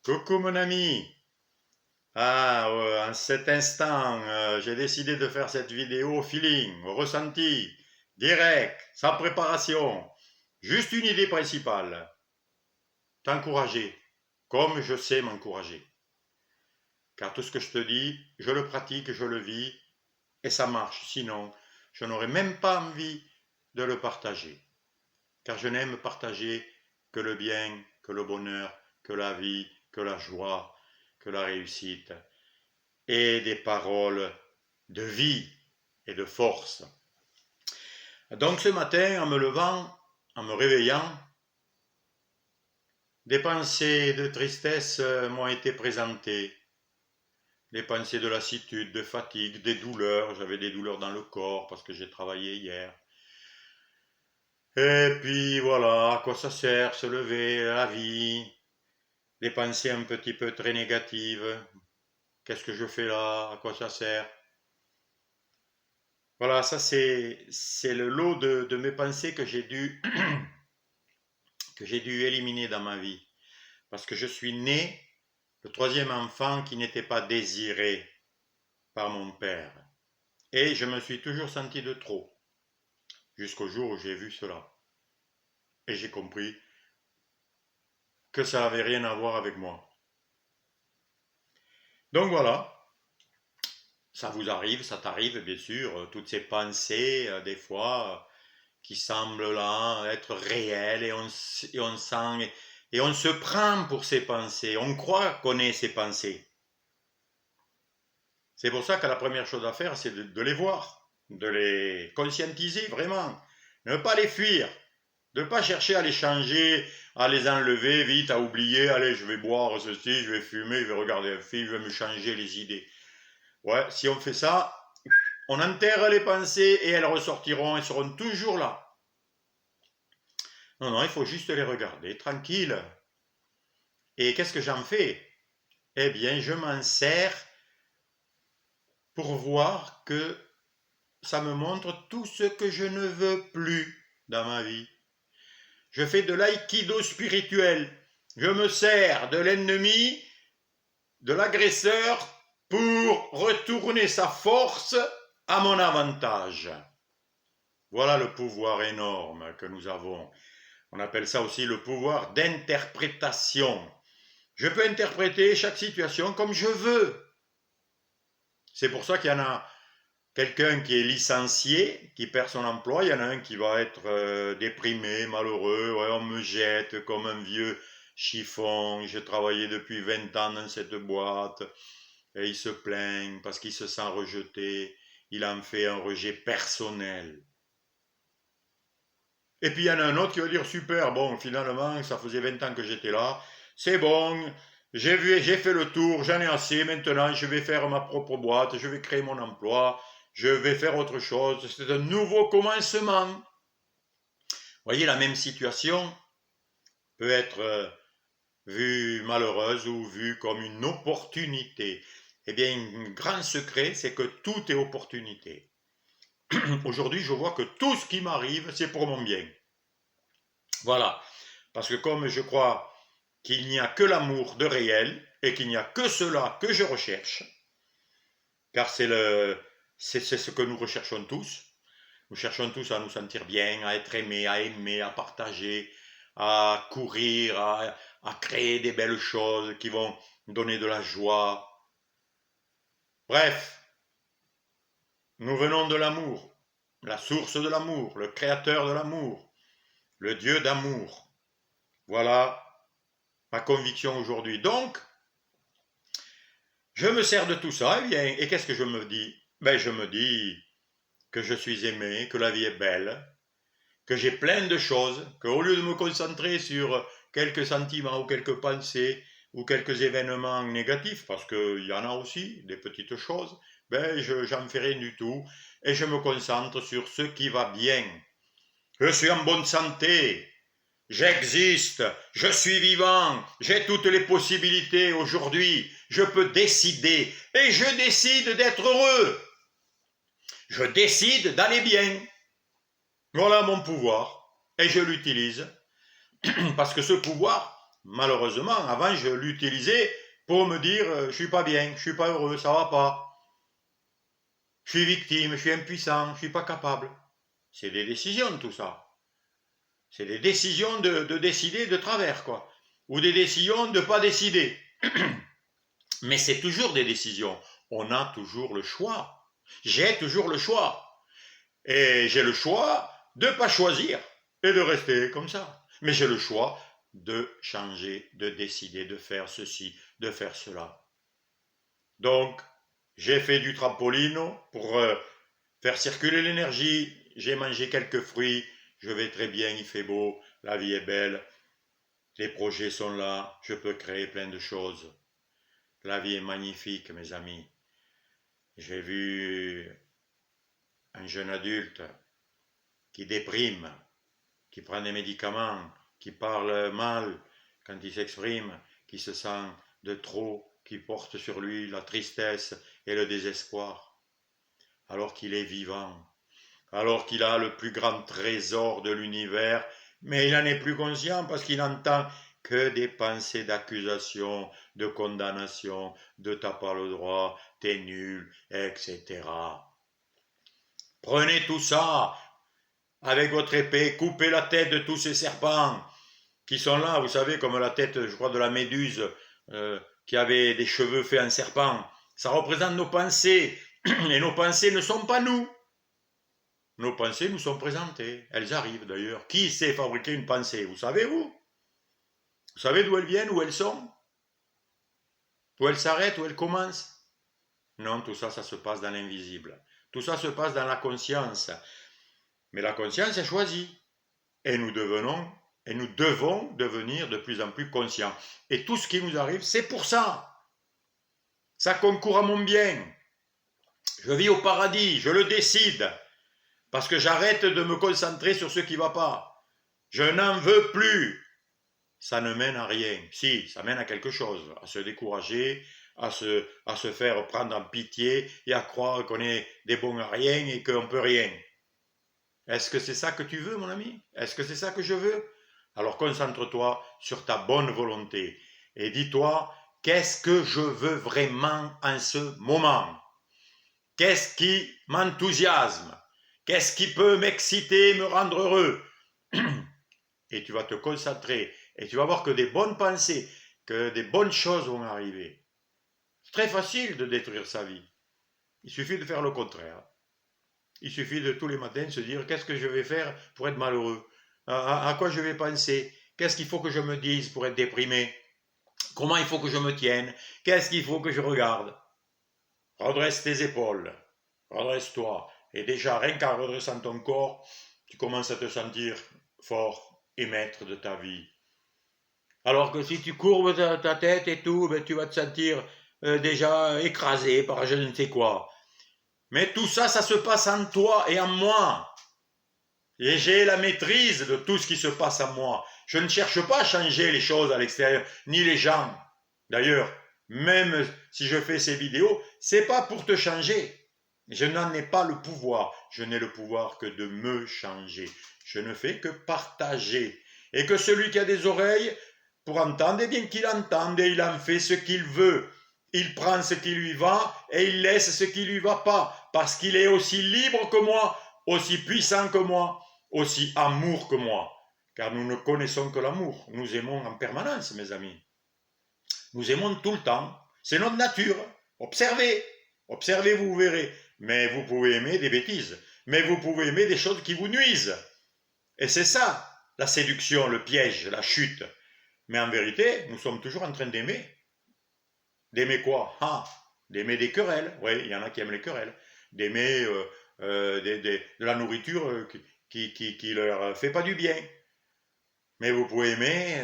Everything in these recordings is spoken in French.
Coucou mon ami. En cet instant, j'ai décidé de faire cette vidéo au feeling, au ressenti, direct, sans préparation. Juste une idée principale. T'encourager, comme je sais m'encourager. Car tout ce que je te dis, je le pratique, je le vis, et ça marche. Sinon, je n'aurais même pas envie de le partager. Car je n'aime partager que le bien, que le bonheur, que la vie, que la joie, que la réussite. Et des paroles de vie et de force. Donc ce matin, en me levant, en me réveillant, des pensées de tristesse m'ont été présentées. Des pensées de lassitude, de fatigue, des douleurs. J'avais des douleurs dans le corps parce que j'ai travaillé hier. Et puis voilà, à quoi ça sert se lever, la vie. Des pensées un petit peu très négatives. Qu'est-ce que je fais là? À quoi ça sert? Voilà, ça c'est le lot de mes pensées que j'ai dû que j'ai dû éliminer dans ma vie. Parce que je suis né le troisième enfant qui n'était pas désiré par mon père. Et je me suis toujours senti de trop. Jusqu'au jour où j'ai vu cela. Et j'ai compris que ça n'avait rien à voir avec moi. Donc voilà, ça vous arrive, ça t'arrive bien sûr, toutes ces pensées, des fois, qui semblent là être réelles et on sent et on se prend pour ces pensées, on croit connaître ces pensées. C'est pour ça que la première chose à faire, c'est de les voir, de les conscientiser vraiment, ne pas les fuir, de ne pas chercher à les changer, à les enlever vite, à oublier, allez, je vais boire ceci, je vais fumer, je vais regarder un film, je vais me changer les idées. Ouais, si on fait ça, on enterre les pensées et elles ressortiront, elles seront toujours là. Non, non, il faut juste les regarder, tranquille. Et qu'est-ce que j'en fais? Eh bien, je m'en sers pour voir que ça me montre tout ce que je ne veux plus dans ma vie. Je fais de l'aïkido spirituel. Je me sers de l'ennemi, de l'agresseur, pour retourner sa force à mon avantage. Voilà le pouvoir énorme que nous avons. On appelle ça aussi le pouvoir d'interprétation. Je peux interpréter chaque situation comme je veux. C'est pour ça qu'il y en a quelqu'un qui est licencié, qui perd son emploi, il y en a un qui va être déprimé, malheureux, ouais, on me jette comme un vieux chiffon, j'ai travaillé depuis 20 ans dans cette boîte, et il se plaint parce qu'il se sent rejeté, il en fait un rejet personnel. Et puis il y en a un autre qui va dire super, bon finalement ça faisait 20 ans que j'étais là, c'est bon, j'ai fait le tour, j'en ai assez, maintenant je vais faire ma propre boîte, je vais créer mon emploi, je vais faire autre chose, c'est un nouveau commencement. Vous voyez, la même situation peut être vue malheureuse ou vue comme une opportunité. Eh bien, un grand secret, c'est que tout est opportunité. Aujourd'hui, je vois que tout ce qui m'arrive, c'est pour mon bien. Voilà. Parce que comme je crois qu'il n'y a que l'amour de réel et qu'il n'y a que cela que je recherche, car c'est ce que nous recherchons tous. Nous cherchons tous à nous sentir bien, à être aimés, à aimer, à partager, à courir, à créer des belles choses qui vont donner de la joie. Bref, nous venons de l'amour, la source de l'amour, le créateur de l'amour, le Dieu d'amour. Voilà ma conviction aujourd'hui. Donc, je me sers de tout ça, et qu'est-ce que je me dis? Ben, je me dis que je suis aimé, que la vie est belle, que j'ai plein de choses, qu'au lieu de me concentrer sur quelques sentiments ou quelques pensées ou quelques événements négatifs, parce qu'il y en a aussi, des petites choses, ben, j'en fais rien du tout, et je me concentre sur ce qui va bien. Je suis en bonne santé, j'existe, je suis vivant, j'ai toutes les possibilités aujourd'hui, je peux décider, et je décide d'être heureux. Je décide d'aller bien. Voilà mon pouvoir, et je l'utilise, parce que ce pouvoir malheureusement, avant, je l'utilisais pour me dire je suis pas bien, je suis pas heureux, ça va pas. Je suis victime, je suis impuissant, je suis pas capable. C'est des décisions, tout ça. C'est des décisions de décider de travers, quoi. Ou des décisions de pas décider. Mais c'est toujours des décisions. On a toujours le choix. J'ai toujours le choix. Et j'ai le choix de ne pas choisir et de rester comme ça. Mais j'ai le choix de changer, de décider, de faire ceci, de faire cela. Donc, j'ai fait du trampolino pour faire circuler l'énergie. J'ai mangé quelques fruits. Je vais très bien, il fait beau, la vie est belle. Les projets sont là, je peux créer plein de choses. La vie est magnifique, mes amis. J'ai vu un jeune adulte qui déprime, qui prend des médicaments, qui parle mal quand il s'exprime, qui se sent de trop, qui porte sur lui la tristesse et le désespoir, alors qu'il est vivant, alors qu'il a le plus grand trésor de l'univers, mais il n'en est plus conscient parce qu'il n'entend que des pensées d'accusation, de condamnation, de t'as pas le droit, t'es nul, etc. Prenez tout ça avec votre épée, coupez la tête de tous ces serpents qui sont là, vous savez, comme la tête, je crois, de la méduse qui avait des cheveux faits en serpent. Ça représente nos pensées, et nos pensées ne sont pas nous. Nos pensées nous sont présentées, elles arrivent d'ailleurs. Qui sait fabriquer une pensée? Vous savez, vous? Vous savez d'où elles viennent, où elles sont? Où elles s'arrêtent, où elles commencent? Non, tout ça, ça se passe dans l'invisible. Tout ça se passe dans la conscience. Mais la conscience est choisie. Et nous devons devenir de plus en plus conscients. Et tout ce qui nous arrive, c'est pour ça. Ça concourt à mon bien. Je vis au paradis, je le décide. Parce que j'arrête de me concentrer sur ce qui ne va pas. Je n'en veux plus. Ça ne mène à rien. Si, ça mène à quelque chose, à se décourager, à se faire prendre en pitié et à croire qu'on est des bons à rien et qu'on ne peut rien. Est-ce que c'est ça que tu veux, mon ami? Est-ce que c'est ça que je veux? Alors concentre-toi sur ta bonne volonté et dis-toi, qu'est-ce que je veux vraiment en ce moment? Qu'est-ce qui m'enthousiasme? Qu'est-ce qui peut m'exciter, me rendre heureux? Et tu vas te concentrer et tu vas voir que des bonnes pensées, que des bonnes choses vont arriver. C'est très facile de détruire sa vie. Il suffit de faire le contraire. Il suffit de tous les matins se dire qu'est-ce que je vais faire pour être malheureux? À quoi je vais penser? Qu'est-ce qu'il faut que je me dise pour être déprimé? Comment il faut que je me tienne? Qu'est-ce qu'il faut que je regarde? Redresse tes épaules, redresse-toi. Et déjà, rien qu'en redressant ton corps, tu commences à te sentir fort et maître de ta vie. Alors que si tu courbes ta tête et tout, ben, tu vas te sentir déjà écrasé par je ne sais quoi. Mais tout ça, ça se passe en toi et en moi. Et j'ai la maîtrise de tout ce qui se passe en moi. Je ne cherche pas à changer les choses à l'extérieur, ni les gens. D'ailleurs, même si je fais ces vidéos, c'est pas pour te changer. Je n'en ai pas le pouvoir. Je n'ai le pouvoir que de me changer. Je ne fais que partager. Et que celui qui a des oreilles pour entendre, eh bien qu'il entende et il en fait ce qu'il veut. Il prend ce qui lui va et il laisse ce qui lui va pas. Parce qu'il est aussi libre que moi, aussi puissant que moi, aussi amour que moi. Car nous ne connaissons que l'amour. Nous aimons en permanence, mes amis. Nous aimons tout le temps. C'est notre nature. Observez. Observez, vous verrez. Mais vous pouvez aimer des bêtises. Mais vous pouvez aimer des choses qui vous nuisent. Et c'est ça, la séduction, le piège, la chute. Mais en vérité, nous sommes toujours en train d'aimer. D'aimer quoi? D'aimer des querelles. Oui, il y en a qui aiment les querelles. D'aimer de la nourriture qui leur fait pas du bien. Mais vous pouvez aimer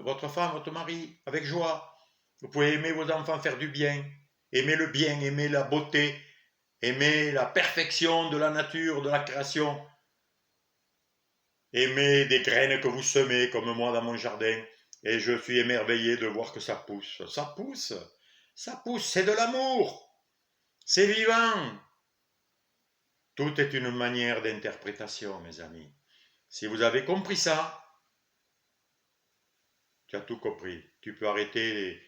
votre femme, votre mari, avec joie. Vous pouvez aimer vos enfants faire du bien. Aimer le bien, aimer la beauté, aimer la perfection de la nature, de la création. Aimer des graines que vous semez, comme moi dans mon jardin. Et je suis émerveillé de voir que ça pousse. Ça pousse. Ça pousse. C'est de l'amour. C'est vivant. Tout est une manière d'interprétation, mes amis. Si vous avez compris ça, Tu as tout compris. Tu peux arrêter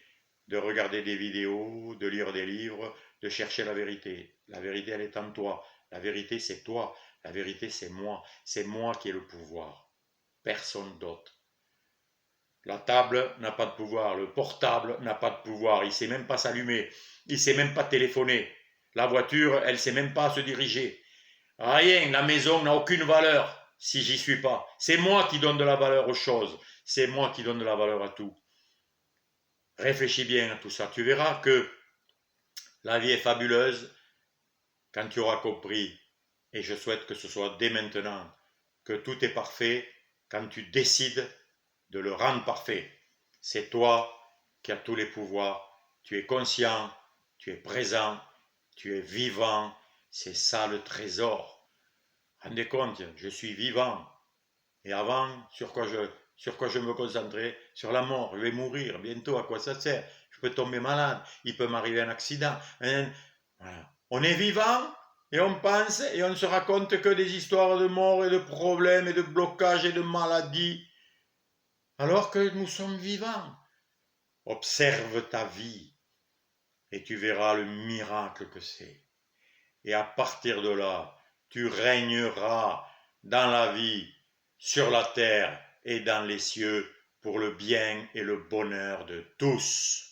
de regarder des vidéos, de lire des livres, de chercher la vérité. La vérité, elle est en toi. La vérité, c'est toi. La vérité, c'est moi. C'est moi qui ai le pouvoir. Personne d'autre. La table n'a pas de pouvoir. Le portable n'a pas de pouvoir. Il ne sait même pas s'allumer. Il ne sait même pas téléphoner. La voiture, elle ne sait même pas se diriger. Rien. La maison n'a aucune valeur si j'y suis pas. C'est moi qui donne de la valeur aux choses. C'est moi qui donne de la valeur à tout. Réfléchis bien à tout ça. Tu verras que la vie est fabuleuse quand tu auras compris, et je souhaite que ce soit dès maintenant, que tout est parfait quand tu décides de le rendre parfait. C'est toi qui as tous les pouvoirs. Tu es conscient, tu es présent, tu es vivant. C'est ça le trésor. Rendez compte, je suis vivant. Et avant, sur quoi je me concentrais? Sur la mort. Je vais mourir bientôt. À quoi ça sert? Je peux tomber malade. Il peut m'arriver un accident. Voilà. On est vivant et on pense et on ne se raconte que des histoires de mort et de problèmes et de blocages et de maladies. Alors que nous sommes vivants. Observe ta vie et tu verras le miracle que c'est. Et à partir de là, tu régneras dans la vie, sur la terre et dans les cieux pour le bien et le bonheur de tous.